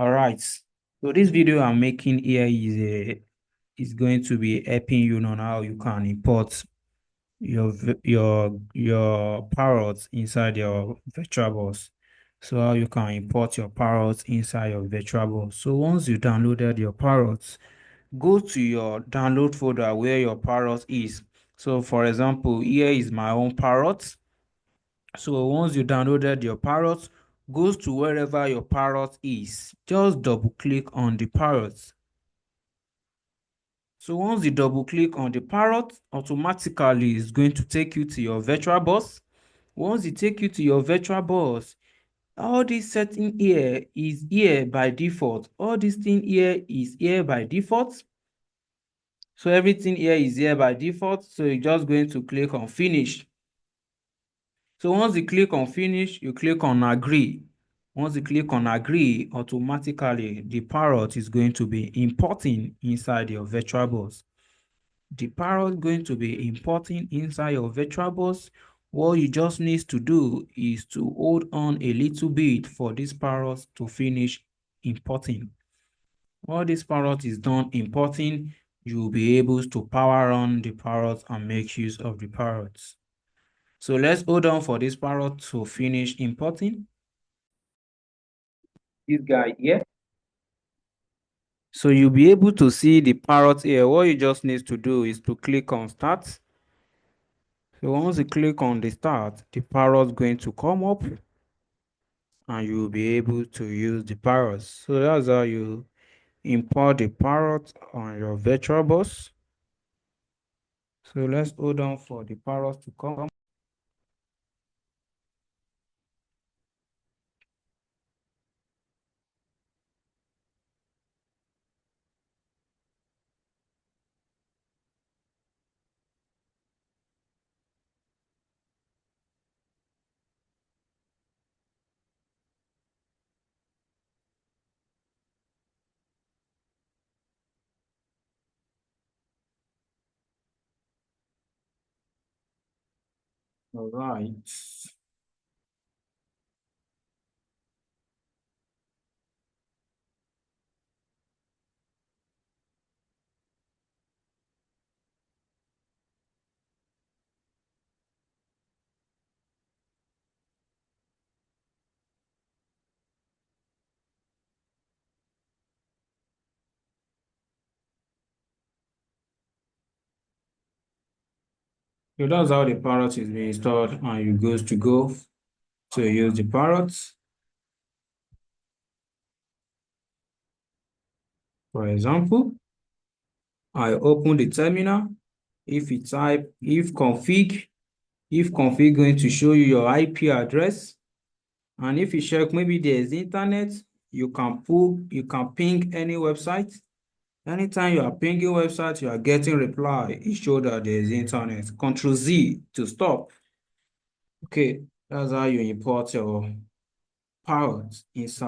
All right. So this video I'm making here is going to be helping you on how you can import your parrots inside your VirtualBox. So how you can import your parrots inside your VirtualBox. So once you downloaded your parrots, go to your download folder where your parrot is. So for example, here is my own parrot. So once you downloaded your parrot, goes to wherever your parrot is. Just double click on the parrot. So once you double click on the parrot, automatically it's going to take you to your VirtualBox. Once it take you to your VirtualBox, all this setting here is here by default. All this thing here is here by default. So everything here is here by default. So you're just going to click on finish. So once you click on finish, you click on agree. Once you click on agree, automatically the parrot is going to be importing inside your VirtualBox. The parrot is going to be importing inside your VirtualBox. What you just need to do is to hold on a little bit for this parrot to finish importing. While this parrot is done importing, you'll be able to power on the parrot and make use of the parrots. So let's hold on for this parrot to finish importing. This guy here. So you'll be able to see the parrot here. What you just need to do is to click on start. So once you click on the start, the parrot is going to come up and you'll be able to use the parrot. So that's how you import the parrot on your VirtualBox. So let's hold on for the parrot to come. All right. So that's how the parrot is being installed and you goes to go to use the parrot. For example, I open the terminal. If you type if config going to show you your IP address. And if you check maybe there's internet, you can ping any website. Anytime you are pinging website, you are getting reply. It shows that there is internet. Control Z to stop. Okay, that's how you import your parrot inside.